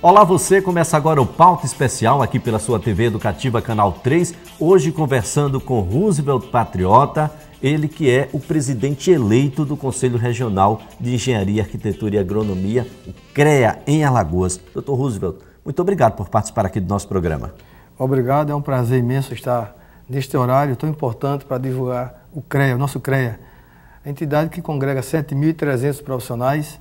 Olá você, começa agora o Pauta Especial aqui pela sua TV Educativa Canal 3, hoje conversando com Roosevelt Patriota, ele que é o presidente eleito do Conselho Regional de Engenharia, Arquitetura e Agronomia, o CREA, em Alagoas. Dr. Roosevelt, muito obrigado por participar aqui do nosso programa. Obrigado, é um prazer imenso estar neste horário tão importante para divulgar o CREA, o nosso CREA, a entidade que congrega 7.300 profissionais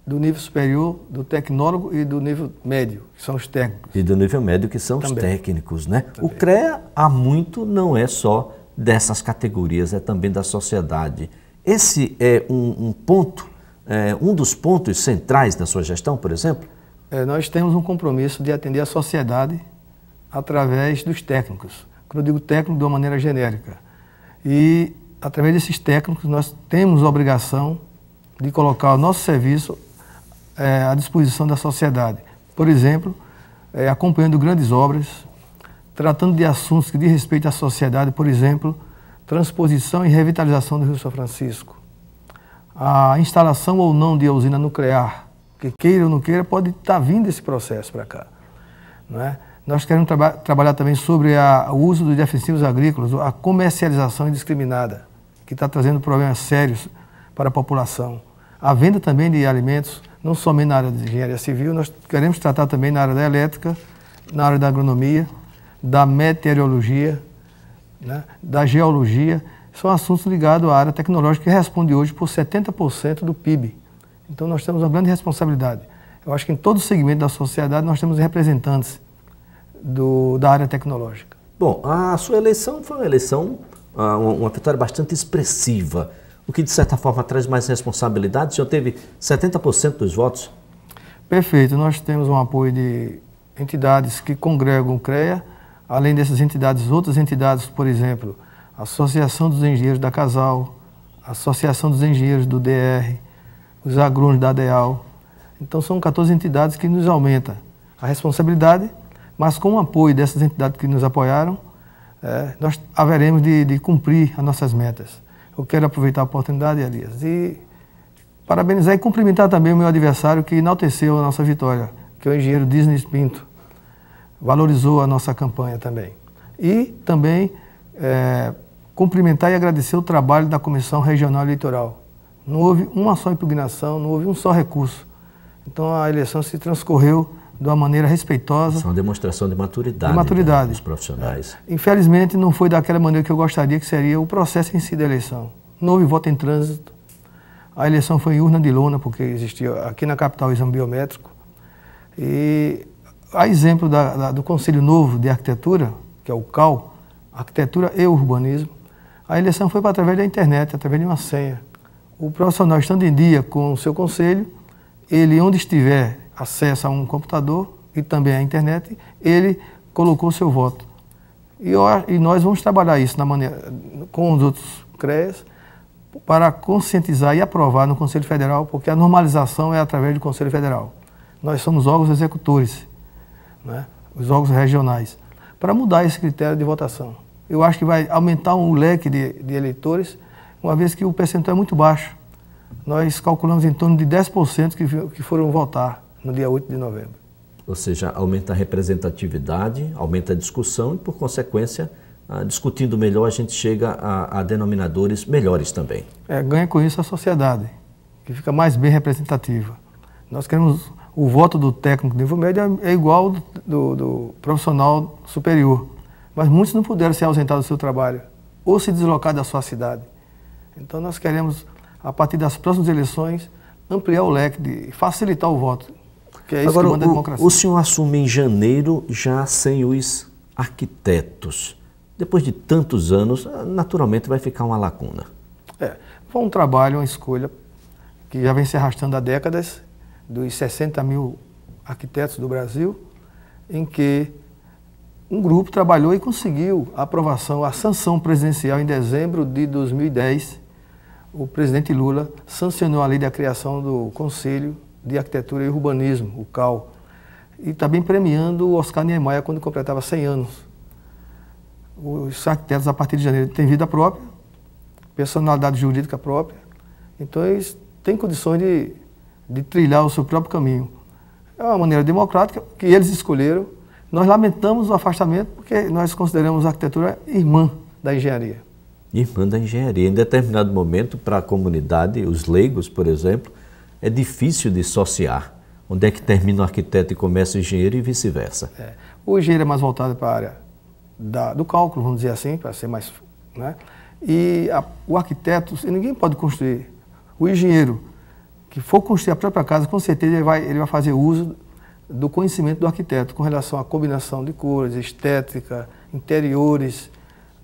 do nível superior, do tecnólogo e do nível médio, que são os técnicos. E do nível médio, que são os técnicos, né? O CREA, há muito, não é só dessas categorias, é também da sociedade. Esse é um ponto, um dos pontos centrais da sua gestão, por exemplo? Nós temos um compromisso de atender a sociedade através dos técnicos. Quando eu digo técnico, de uma maneira genérica. E, através desses técnicos, nós temos a obrigação de colocar o nosso serviço à disposição da sociedade. Por exemplo, acompanhando grandes obras, tratando de assuntos que dizem respeito à sociedade, por exemplo, transposição e revitalização do Rio São Francisco. A instalação ou não de usina nuclear, que queira ou não queira, pode estar vindo esse processo para cá. Não é? Nós queremos trabalhar também sobre o uso dos defensivos agrícolas, a comercialização indiscriminada, que está trazendo problemas sérios para a população. A venda também de alimentos, não somente na área de engenharia civil, nós queremos tratar também na área da elétrica, na área da agronomia, da meteorologia, né, da geologia. São assuntos ligados à área tecnológica que responde hoje por 70% do PIB. Então nós temos uma grande responsabilidade. Eu acho que em todo o segmento da sociedade nós temos representantes da área tecnológica. Bom, a sua eleição foi uma eleição, uma vitória bastante expressiva, o que de certa forma traz mais responsabilidade. O senhor teve 70% dos votos? Perfeito, nós temos um apoio de entidades que congregam o CREA, além dessas entidades, outras entidades, por exemplo, a Associação dos Engenheiros da Casal, a Associação dos Engenheiros do DR, os agrônomos da ADEAL. Então são 14 entidades que nos aumentam a responsabilidade, mas com o apoio dessas entidades que nos apoiaram, nós haveremos de cumprir as nossas metas. Eu quero aproveitar a oportunidade, Elias, e parabenizar e cumprimentar também o meu adversário que enalteceu a nossa vitória, que é o engenheiro Disney Pinto. Valorizou a nossa campanha também. E também cumprimentar e agradecer o trabalho da Comissão Regional Eleitoral. Não houve uma só impugnação, não houve um só recurso. Então a eleição se transcorreu de uma maneira respeitosa. Isso é uma demonstração de maturidade, dos profissionais. Infelizmente não foi daquela maneira que eu gostaria, que seria o processo em si da eleição. Não houve voto em trânsito. A eleição foi em urna de lona, porque existia aqui na capital o exame biométrico. E a exemplo do Conselho Novo de Arquitetura, que é o CAU, Arquitetura e Urbanismo, a eleição foi através da internet, através de uma senha. O profissional, estando em dia com o seu conselho, ele, onde estiver, acesso a um computador e também à internet, ele colocou o seu voto. E nós vamos trabalhar isso com os outros CREAs para conscientizar e aprovar no Conselho Federal, porque a normalização é através do Conselho Federal. Nós somos órgãos executores, né, os órgãos regionais, para mudar esse critério de votação. Eu acho que vai aumentar o leque de eleitores, uma vez que o percentual é muito baixo. Nós calculamos em torno de 10% que foram votar no dia 8 de novembro. Ou seja, aumenta a representatividade, aumenta a discussão e, por consequência, discutindo melhor, a gente chega a denominadores melhores também. Ganha com isso a sociedade, que fica mais bem representativa. Nós queremos o voto do técnico de nível médio é igual do profissional superior, mas muitos não puderam se ausentar do seu trabalho ou se deslocar da sua cidade. Então nós queremos, a partir das próximas eleições, ampliar o leque, de facilitar o voto. Que é isso agora, que manda a democracia. O senhor assume em janeiro já sem os arquitetos. Depois de tantos anos, naturalmente vai ficar uma lacuna. Foi um trabalho, uma escolha que já vem se arrastando há décadas, dos 60 mil arquitetos do Brasil, em que um grupo trabalhou e conseguiu a aprovação, a sanção presidencial em dezembro de 2010. O presidente Lula sancionou a lei da criação do Conselho de Arquitetura e Urbanismo, o CAU, e também premiando o Oscar Niemeyer quando completava 100 anos. Os arquitetos, a partir de janeiro, têm vida própria, personalidade jurídica própria, então eles têm condições de trilhar o seu próprio caminho. É uma maneira democrática que eles escolheram. Nós lamentamos o afastamento porque nós consideramos a arquitetura irmã da engenharia. Irmã da engenharia. Em determinado momento, para a comunidade, os leigos, por exemplo, é difícil dissociar. Onde é que termina o arquiteto e começa o engenheiro e vice-versa? O engenheiro é mais voltado para a área do cálculo, vamos dizer assim, para ser mais... Né? E o arquiteto, ninguém pode construir. O engenheiro que for construir a própria casa, com certeza ele vai fazer uso do conhecimento do arquiteto com relação à combinação de cores, estética, interiores,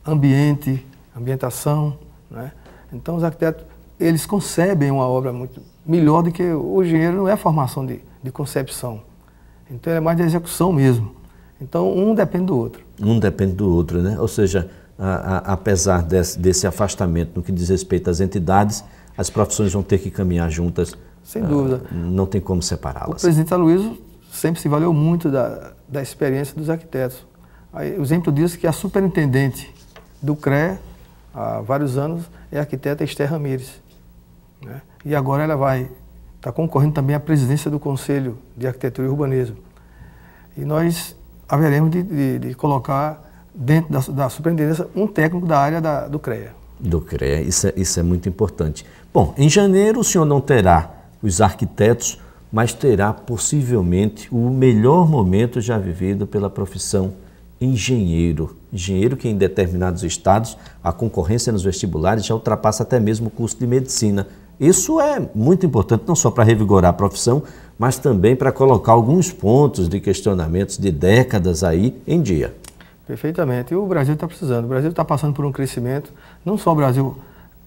ambientação. Né? Então os arquitetos, eles concebem uma obra muito melhor do que o engenheiro. Não é formação de concepção. Então é mais de execução mesmo. Então um depende do outro. Um depende do outro, né? Ou seja, apesar desse afastamento no que diz respeito às entidades, as profissões vão ter que caminhar juntas. Sem dúvida. Não tem como separá-las. O presidente Aloysio sempre se valeu muito da experiência dos arquitetos. Aí, o exemplo disso é que a superintendente do CREA, há vários anos, é a arquiteta Esther Ramires. Né? E agora ela vai estar concorrendo também à presidência do Conselho de Arquitetura e Urbanismo. E nós haveremos de colocar dentro da superintendência um técnico da área do CREA. Do CREA, isso é muito importante. Bom, em janeiro o senhor não terá os arquitetos, mas terá possivelmente o melhor momento já vivido pela profissão engenheiro. Engenheiro que em determinados estados a concorrência nos vestibulares já ultrapassa até mesmo o curso de medicina. Isso é muito importante, não só para revigorar a profissão, mas também para colocar alguns pontos de questionamentos de décadas aí em dia. Perfeitamente. E o Brasil está precisando. O Brasil está passando por um crescimento, não só o Brasil,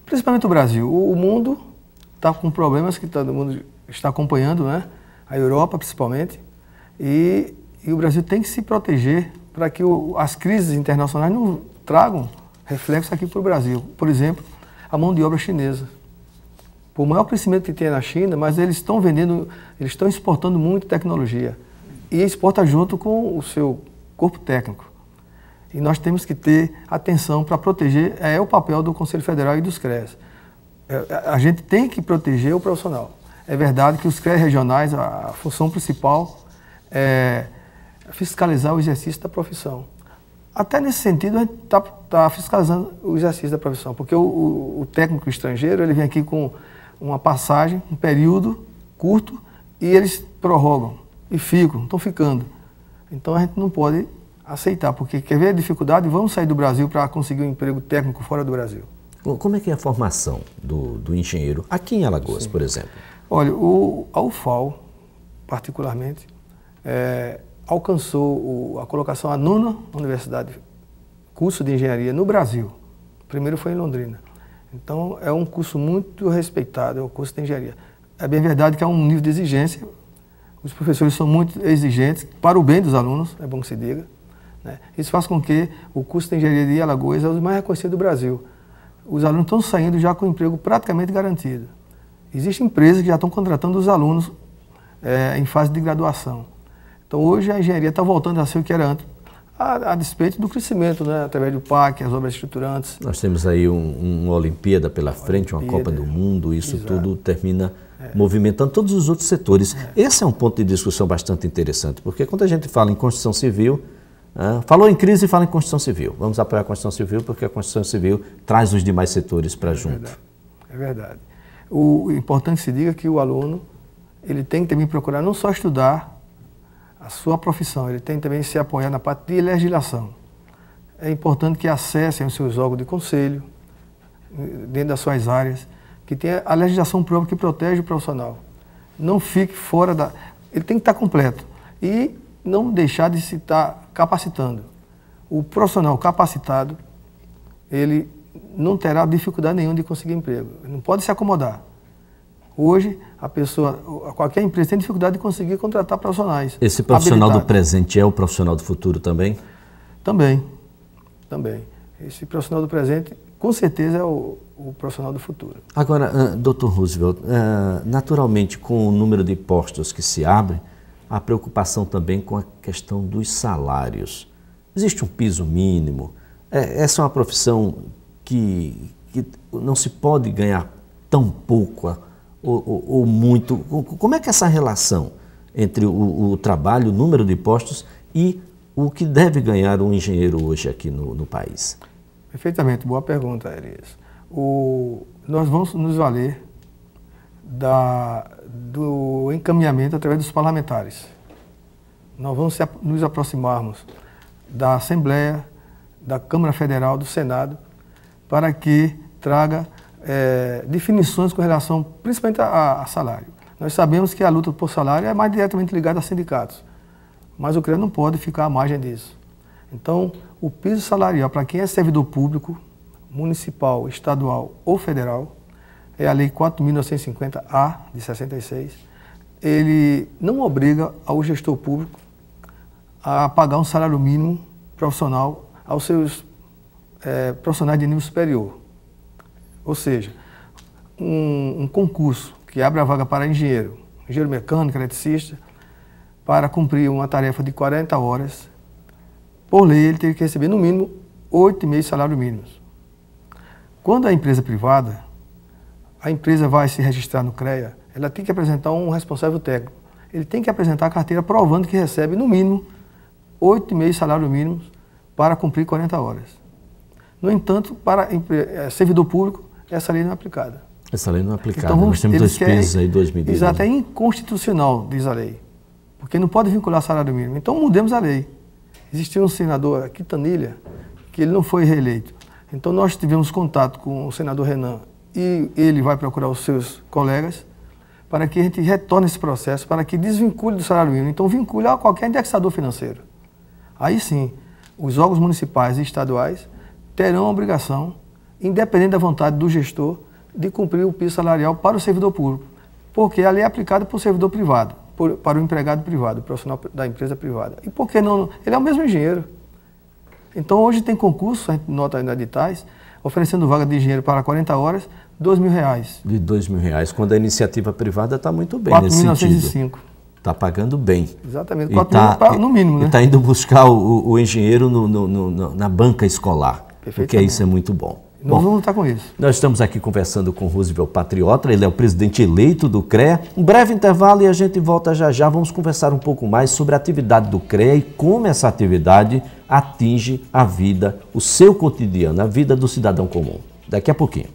principalmente o Brasil. O mundo está com problemas que todo mundo está acompanhando, né? A Europa principalmente. E o Brasil tem que se proteger para que as crises internacionais não tragam reflexos aqui para o Brasil. Por exemplo, a mão de obra chinesa. Por maior crescimento que tem na China, mas eles estão exportando muito tecnologia. E exporta junto com o seu corpo técnico. E nós temos que ter atenção para proteger, é o papel do Conselho Federal e dos CREAs. A gente tem que proteger o profissional. É verdade que os CREAs regionais, a função principal é fiscalizar o exercício da profissão. Até nesse sentido, a gente está fiscalizando o exercício da profissão, porque o técnico estrangeiro, ele vem aqui com uma passagem, um período curto, e eles prorrogam e estão ficando. Então a gente não pode aceitar, porque quer ver a dificuldade, vamos sair do Brasil para conseguir um emprego técnico fora do Brasil. Como é que é a formação do engenheiro aqui em Alagoas, por exemplo? Olha, a UFAL, particularmente, alcançou a colocação, a 9ª universidade, curso de engenharia no Brasil. Primeiro foi em Londrina. Então, é um curso muito respeitado, é o curso de engenharia. É bem verdade que há um nível de exigência, os professores são muito exigentes, para o bem dos alunos, é bom que se diga. Né? Isso faz com que o curso de engenharia de Alagoas é o mais reconhecido do Brasil. Os alunos estão saindo já com o emprego praticamente garantido. Existem empresas que já estão contratando os alunos em fase de graduação. Então, hoje a engenharia está voltando a ser o que era antes, a despeito do crescimento, né? Através do PAC, as obras estruturantes. Nós temos aí uma Olimpíada pela frente, uma Copa do Mundo, isso exato. Tudo termina movimentando todos os outros setores. Esse é um ponto de discussão bastante interessante, porque quando a gente fala em construção civil, falou em crise e fala em construção civil. Vamos apoiar a construção civil porque a construção civil traz os demais setores para junto. É verdade. O importante se diga que o aluno ele tem que também procurar não só estudar a sua profissão, ele tem também que se apoiar na parte de legislação. É importante que acessem os seus órgãos de conselho, dentro das suas áreas, que tenha a legislação própria que protege o profissional. Não fique fora da... Ele tem que estar completo. E não deixar de se estar capacitando. O profissional capacitado, ele não terá dificuldade nenhuma de conseguir emprego. Ele não pode se acomodar. Hoje, qualquer empresa tem dificuldade de conseguir contratar profissionais. Esse profissional do presente é o profissional do futuro também? Também. Esse profissional do presente, com certeza, é o profissional do futuro. Agora, Dr. Roosevelt, naturalmente, com o número de postos que se abrem, há preocupação também com a questão dos salários. Existe um piso mínimo? Essa é uma profissão que não se pode ganhar tão pouco ou muito. Como é que é essa relação entre o trabalho, o número de postos e o que deve ganhar um engenheiro hoje aqui no país? Perfeitamente, boa pergunta, Elias. Nós vamos nos valer do encaminhamento através dos parlamentares. Nós vamos nos aproximarmos da Assembleia, da Câmara Federal, do Senado, para que traga definições com relação principalmente a salário. Nós sabemos que a luta por salário é mais diretamente ligada a sindicatos, mas o CREA não pode ficar à margem disso. Então, o piso salarial para quem é servidor público, municipal, estadual ou federal, é a Lei 4.950-A, de 66, ele não obriga ao gestor público a pagar um salário mínimo profissional aos seus profissionais de nível superior. Ou seja, um concurso que abre a vaga para engenheiro mecânico, eletricista, para cumprir uma tarefa de 40 horas, por lei ele tem que receber no mínimo 8,5 salários mínimos. Quando a empresa privada, a empresa vai se registrar no CREA, ela tem que apresentar um responsável técnico. Ele tem que apresentar a carteira provando que recebe no mínimo 8,5 salários mínimos para cumprir 40 horas. No entanto, para servidor público, essa lei não é aplicada. Essa lei não é aplicada. Então, nós temos dois pesos aí, duas medidas. Exato, é inconstitucional, diz a lei, porque não pode vincular salário mínimo. Então, mudemos a lei. Existia um senador, Quintanilha, que ele não foi reeleito. Então, nós tivemos contato com o senador Renan e ele vai procurar os seus colegas para que a gente retorne esse processo, para que desvincule do salário mínimo. Então, vincule a qualquer indexador financeiro. Aí sim, os órgãos municipais e estaduais terão a obrigação, independente da vontade do gestor, de cumprir o piso salarial para o servidor público, porque a lei é aplicada para o servidor privado, para o empregado privado, o profissional da empresa privada. E por que não? Ele é o mesmo engenheiro. Então, hoje tem concurso, a gente nota ainda editais, oferecendo vaga de engenheiro para 40 horas, R$2.000. De R$2.000, quando a iniciativa privada está muito bem nesse sentido. 4.905. Está pagando bem. Exatamente, 4.000 no mínimo, né? E está indo buscar o engenheiro na banca escolar, porque isso é muito bom. Nós vamos lutar com isso. Nós estamos aqui conversando com o Roosevelt Patriota, ele é o presidente eleito do CREA. Um breve intervalo e a gente volta já já. Vamos conversar um pouco mais sobre a atividade do CREA e como essa atividade atinge a vida, o seu cotidiano, a vida do cidadão comum. Daqui a pouquinho.